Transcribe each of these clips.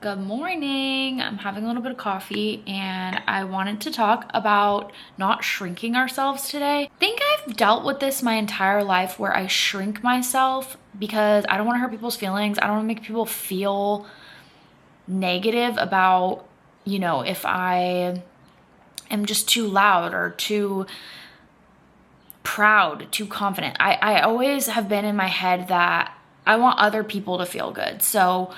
Good morning. I'm having a little bit of coffee and I wanted to talk about not shrinking ourselves today. I think I've dealt with this my entire life where I shrink myself because I don't want to hurt people's feelings. I don't want to make people feel negative about, if I am just too loud or too proud, too confident. I always have been in my head that I want other people to feel good. So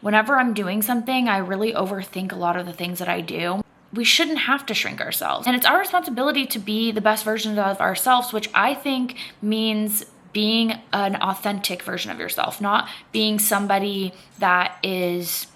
whenever I'm doing something, I really overthink a lot of the things that I do. We shouldn't have to shrink ourselves. And it's our responsibility to be the best versions of ourselves, which I think means being an authentic version of yourself, not being somebody that is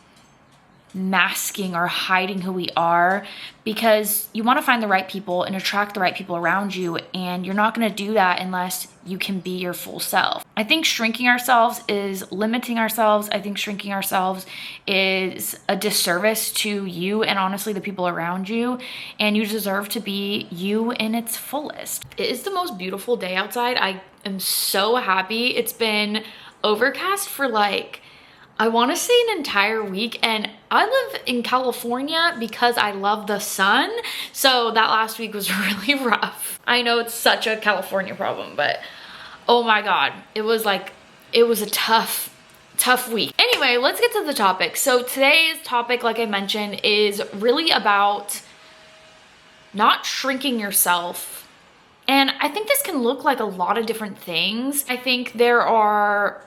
masking or hiding who we are, because you want to find the right people and attract the right people around you, and you're not going to do that unless you can be your full self. I think shrinking ourselves is limiting ourselves. I think shrinking ourselves is a disservice to you and honestly the people around you, and you deserve to be you in its fullest. It is the most beautiful day outside. I am so happy. It's been overcast for I want to say an entire week, and I live in California because I love the sun, so that last week was really rough. I know it's such a California problem, but oh my god, it was a tough week. Anyway, let's get to the topic. So today's topic, like I mentioned, is really about not shrinking yourself. And I think this can look like a lot of different things. I think there are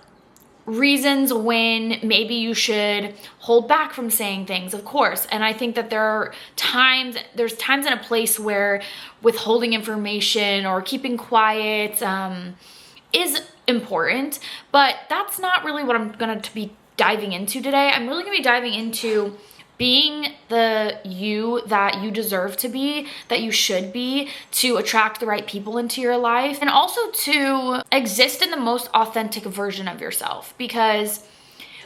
reasons when maybe you should hold back from saying things, of course. And I think that there's times in a place where withholding information or keeping quiet is important, but that's not really what I'm going to be diving into today. I'm really going to be diving into being the you that you deserve to be, that you should be, to attract the right people into your life, and also to exist in the most authentic version of yourself. Because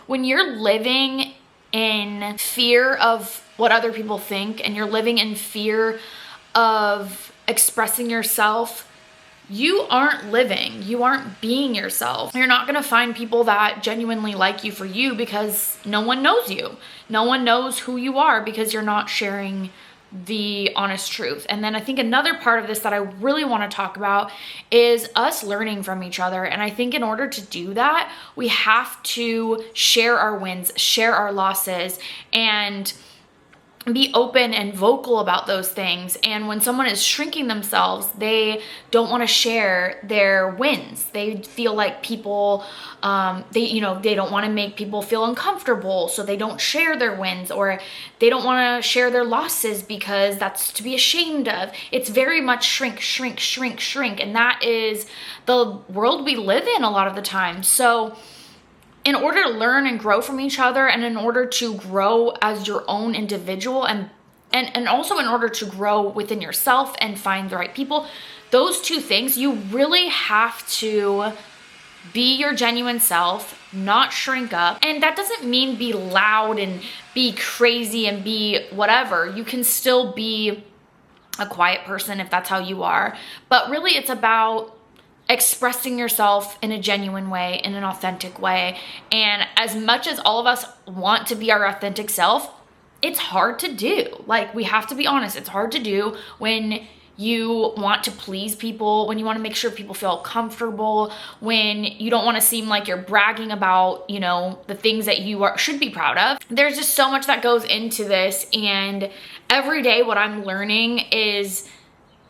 when you're living in fear of what other people think, and you're living in fear of expressing yourself, you aren't living, you aren't being yourself. You're not gonna find people that genuinely like you for you, because no one knows you. No one knows who you are because you're not sharing the honest truth. And then I think another part of this that I really want to talk about is us learning from each other. And I think in order to do that, we have to share our wins, share our losses, and be open and vocal about those things. And when someone is shrinking themselves, they don't want to share their wins. They feel like people, they don't want to make people feel uncomfortable, so they don't share their wins, or they don't want to share their losses because that's to be ashamed of. It's very much shrink, shrink, shrink, shrink. And that is the world we live in a lot of the time. So in order to learn and grow from each other, and in order to grow as your own individual, and also in order to grow within yourself and find the right people, those two things, you really have to be your genuine self, not shrink up. And that doesn't mean be loud and be crazy and be whatever. You can still be a quiet person if that's how you are. But really, it's about expressing yourself in a genuine way, in an authentic way. And as much as all of us want to be our authentic self, it's hard to do. We have to be honest, it's hard to do when you want to please people, when you want to make sure people feel comfortable, when you don't want to seem like you're bragging about, the things that you should be proud of. There's just so much that goes into this. And every day what I'm learning is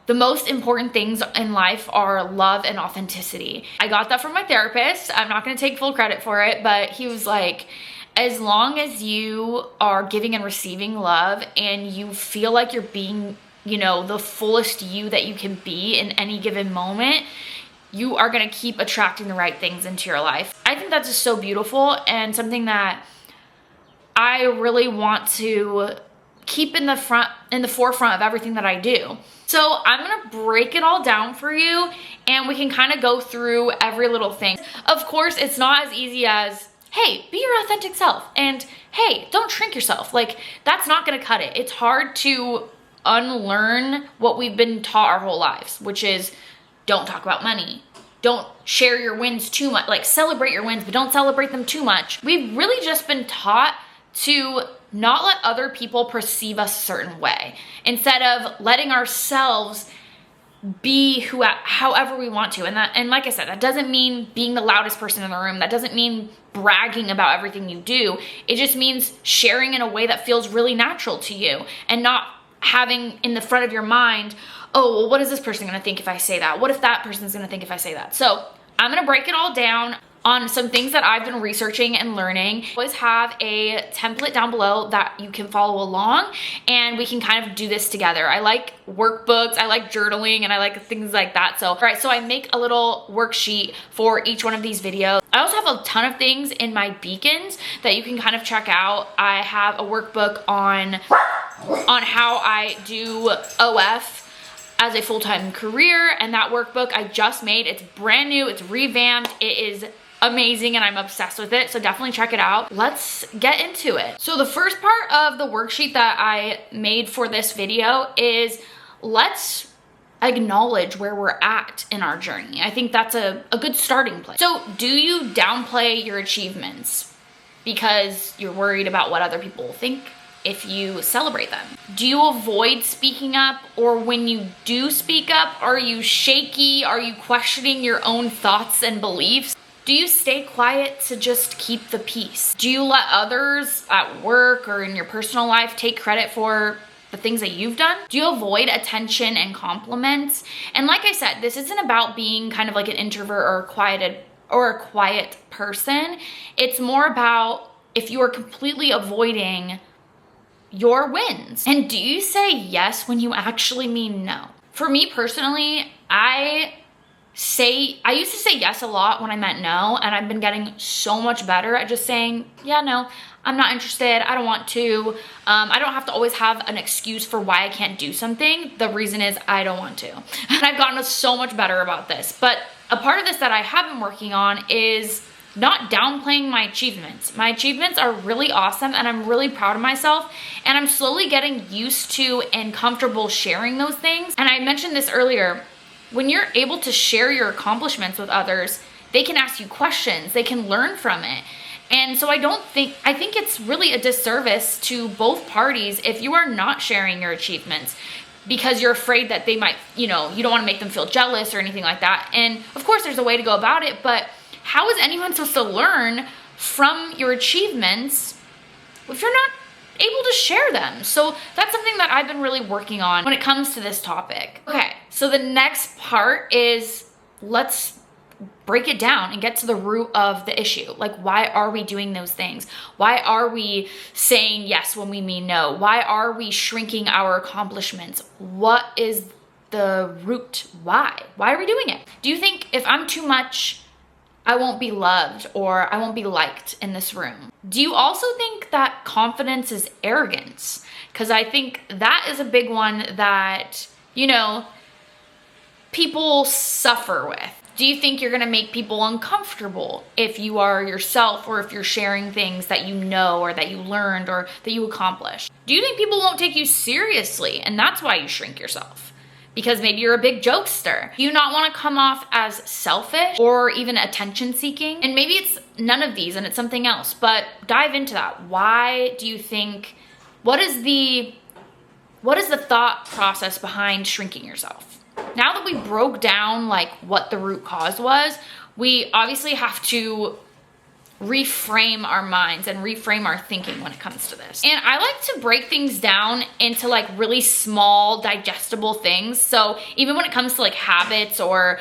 the most important things in life are love and authenticity. I got that from my therapist. I'm not going to take full credit for it, but he was like, as long as you are giving and receiving love and you feel like you're being, the fullest you that you can be in any given moment, you are going to keep attracting the right things into your life. I think that's just so beautiful, and something that I really want to keep in the forefront of everything that I do. So I'm gonna break it all down for you, and we can kind of go through every little thing. Of course, it's not as easy as, hey, be your authentic self, and hey, don't shrink yourself. That's not gonna cut it. It's hard to unlearn what we've been taught our whole lives, which is don't talk about money. Don't share your wins too much. Celebrate your wins, but don't celebrate them too much. We've really just been taught to not let other people perceive us a certain way, instead of letting ourselves be however we want to. And like I said, that doesn't mean being the loudest person in the room. That doesn't mean bragging about everything you do. It just means sharing in a way that feels really natural to you, and not having in the front of your mind, oh, well, what is this person gonna think if I say that? What if that person's gonna think if I say that? So I'm gonna break it all down on some things that I've been researching and learning. I always have a template down below that you can follow along, and we can kind of do this together. I like workbooks, I like journaling, and I like things like that. So, all right, so I make a little worksheet for each one of these videos. I also have a ton of things in my beacons that you can kind of check out. I have a workbook on how I do OF as a full-time career, and that workbook I just made. It's brand new, it's revamped, it is amazing, and I'm obsessed with it, so definitely check it out. Let's get into it. So the first part of the worksheet that I made for this video is, let's acknowledge where we're at in our journey. I think that's a good starting place. So do you downplay your achievements because you're worried about what other people will think if you celebrate them? Do you avoid speaking up, or when you do speak up, are you shaky? Are you questioning your own thoughts and beliefs? Do you stay quiet to just keep the peace? Do you let others at work or in your personal life take credit for the things that you've done? Do you avoid attention and compliments? And like I said, this isn't about being kind of like an introvert or a quiet person. It's more about if you are completely avoiding your wins. And do you say yes when you actually mean no? For me personally, I used to say yes a lot when I meant no, and I've been getting so much better at just saying, yeah, no, I'm not interested, I don't want to. I don't have to always have an excuse for why I can't do something. The reason is I don't want to. And I've gotten so much better about this. But a part of this that I have been working on is not downplaying my achievements. My achievements are really awesome, and I'm really proud of myself, and I'm slowly getting used to and comfortable sharing those things. And I mentioned this earlier, when you're able to share your accomplishments with others, they can ask you questions, they can learn from it. And so I think it's really a disservice to both parties if you are not sharing your achievements, because you're afraid that they might, you don't want to make them feel jealous or anything like that. And of course there's a way to go about it, but how is anyone supposed to learn from your achievements if you're not able to share them? So that's something that I've been really working on when it comes to this topic. Okay, so the next part is, let's break it down and get to the root of the issue. Like, why are we doing those things? Why are we saying yes when we mean no? Why are we shrinking our accomplishments? What is the root why? Why are we doing it? Do you think if I'm too much, I won't be loved or I won't be liked in this room? Do you also think that confidence is arrogance? Because I think that is a big one that, people suffer with. Do you think you're gonna make people uncomfortable if you are yourself, or if you're sharing things that you know or that you learned or that you accomplished? Do you think people won't take you seriously and that's why you shrink yourself? Because maybe you're a big jokester. Do you not want to come off as selfish or even attention seeking? And maybe it's none of these and it's something else, but dive into that. Why do you think, what is the thought process behind shrinking yourself? Now that we broke down like what the root cause was, we obviously have to reframe our minds and reframe our thinking when it comes to this. And I like to break things down into like really small digestible things. So even when it comes to like habits or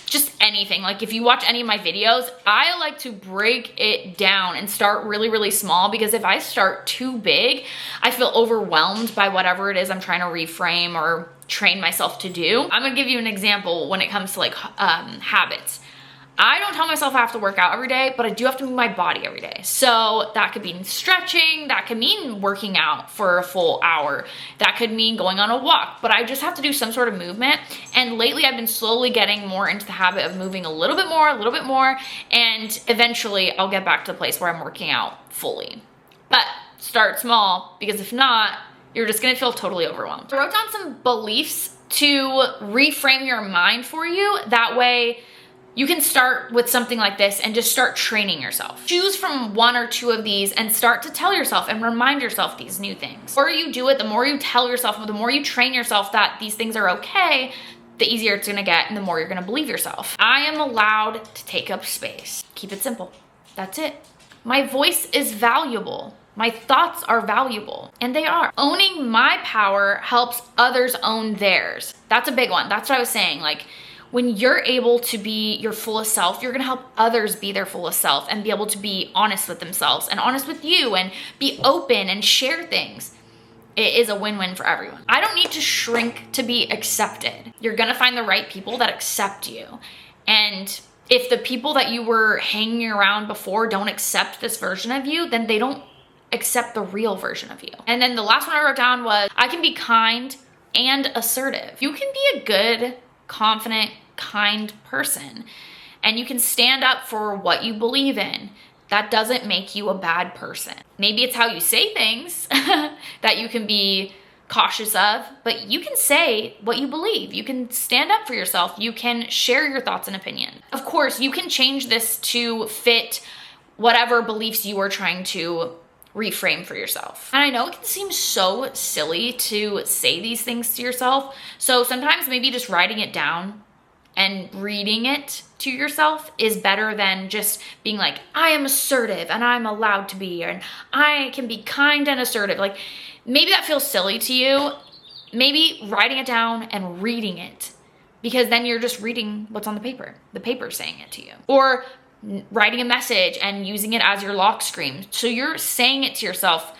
just anything, like if you watch any of my videos, I like to break it down and start really, really small, because if I start too big, I feel overwhelmed by whatever it is I'm trying to reframe or train myself to do. I'm gonna give you an example when it comes to like habits. I don't tell myself I have to work out every day, but I do have to move my body every day. So that could mean stretching, that could mean working out for a full hour, that could mean going on a walk, but I just have to do some sort of movement. And lately I've been slowly getting more into the habit of moving a little bit more, and eventually I'll get back to the place where I'm working out fully. But start small, because if not, you're just gonna feel totally overwhelmed. I wrote down some beliefs to reframe your mind for you. That way You can start with something like this and just start training yourself. Choose from 1 or 2 of these and start to tell yourself and remind yourself these new things. The more you do it, the more you tell yourself, the more you train yourself that these things are okay, the easier it's gonna get and the more you're gonna believe yourself. I am allowed to take up space. Keep it simple. That's it. My voice is valuable. My thoughts are valuable, and they are. Owning my power helps others own theirs. That's a big one. That's what I was saying. Like, when you're able to be your fullest self, you're gonna help others be their fullest self and be able to be honest with themselves and honest with you and be open and share things. It is a win-win for everyone. I don't need to shrink to be accepted. You're gonna find the right people that accept you. And if the people that you were hanging around before don't accept this version of you, then they don't accept the real version of you. And then the last one I wrote down was, I can be kind and assertive. You can be a good, confident, kind person, and you can stand up for what you believe in. That doesn't make you a bad person. Maybe it's how you say things that you can be cautious of, but you can say what you believe. You can stand up for yourself. You can share your thoughts and opinions. Of course, you can change this to fit whatever beliefs you are trying to reframe for yourself. And I know it can seem so silly to say these things to yourself. So sometimes maybe just writing it down and reading it to yourself is better than just being like, I am assertive and I'm allowed to be, and I can be kind and assertive. Like, maybe that feels silly to you. Maybe writing it down and reading it, because then you're just reading what's on the paper's saying it to you. Or writing a message and using it as your lock screen. So you're saying it to yourself,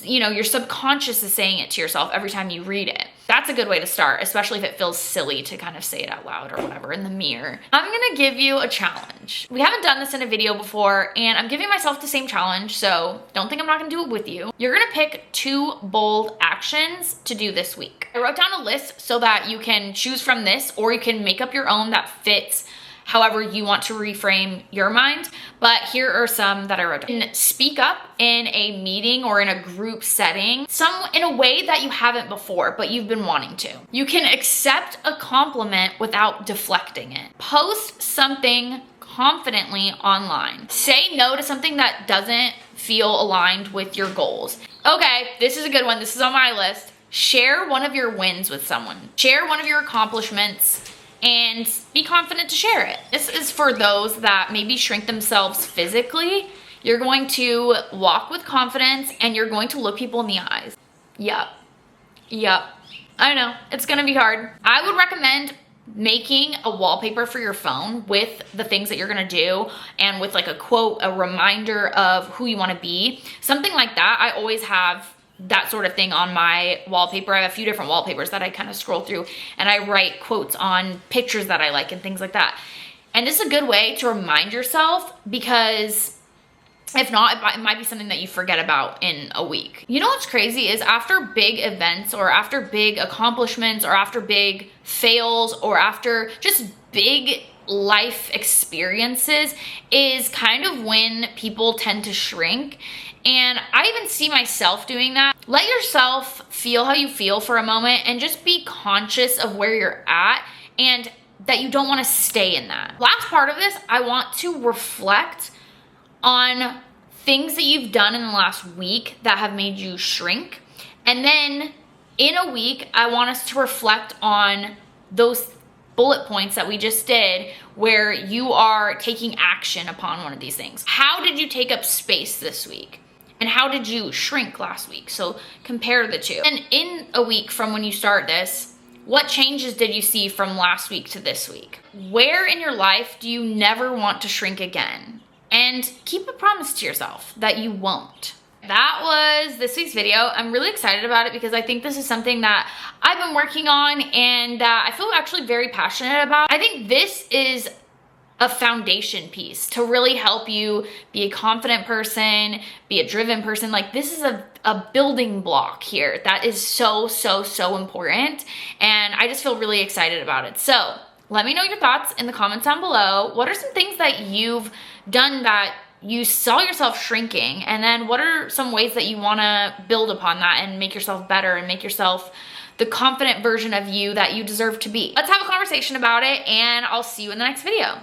you know, your subconscious is saying it to yourself every time you read it. That's a good way to start, especially if it feels silly to kind of say it out loud or whatever in the mirror. I'm gonna give you a challenge. We haven't done this in a video before, and I'm giving myself the same challenge, so don't think I'm not gonna do it with you. You're gonna pick 2 bold actions to do this week. I wrote down a list so that you can choose from this, or you can make up your own that fits however you want to reframe your mind. But here are some that I wrote down. Speak up in a meeting or in a group setting, in a way that you haven't before, but you've been wanting to. You can accept a compliment without deflecting it. Post something confidently online. Say no to something that doesn't feel aligned with your goals. Okay, this is a good one. This is on my list. Share one of your wins with someone. Share one of your accomplishments and be confident to share it. This is for those that maybe shrink themselves physically. You're going to walk with confidence and you're going to look people in the eyes. Yup. I know, it's gonna be hard. I would recommend making a wallpaper for your phone with the things that you're gonna do and with like a quote, a reminder of who you wanna be. Something like that. I always have that sort of thing on my wallpaper. I have a few different wallpapers that I kind of scroll through, and I write quotes on pictures that I like and things like that. And this is a good way to remind yourself, because if not, it might be something that you forget about in a week. You know what's crazy is after big events or after big accomplishments or after big fails or after just big life experiences is kind of when people tend to shrink. And I even see myself doing that. Let yourself feel how you feel for a moment and just be conscious of where you're at and that you don't want to stay in that. Last part of this, I want to reflect on things that you've done in the last week that have made you shrink. And then in a week, I want us to reflect on those bullet points that we just did where you are taking action upon one of these things. How did you take up space this week? And how did you shrink last week? So compare the two. And in a week from when you start this, what changes did you see from last week to this week? Where in your life do you never want to shrink again? And keep a promise to yourself that you won't. That was this week's video. I'm really excited about it because I think this is something that I've been working on and I feel actually very passionate about. I think this is a foundation piece to really help you be a confident person, be a driven person. Like, this is a building block here that is so important. And I just feel really excited about it. So let me know your thoughts in the comments down below. What are some things that you've done that you saw yourself shrinking? And then what are some ways that you wanna build upon that and make yourself better and make yourself the confident version of you that you deserve to be. Let's have a conversation about it, and I'll see you in the next video.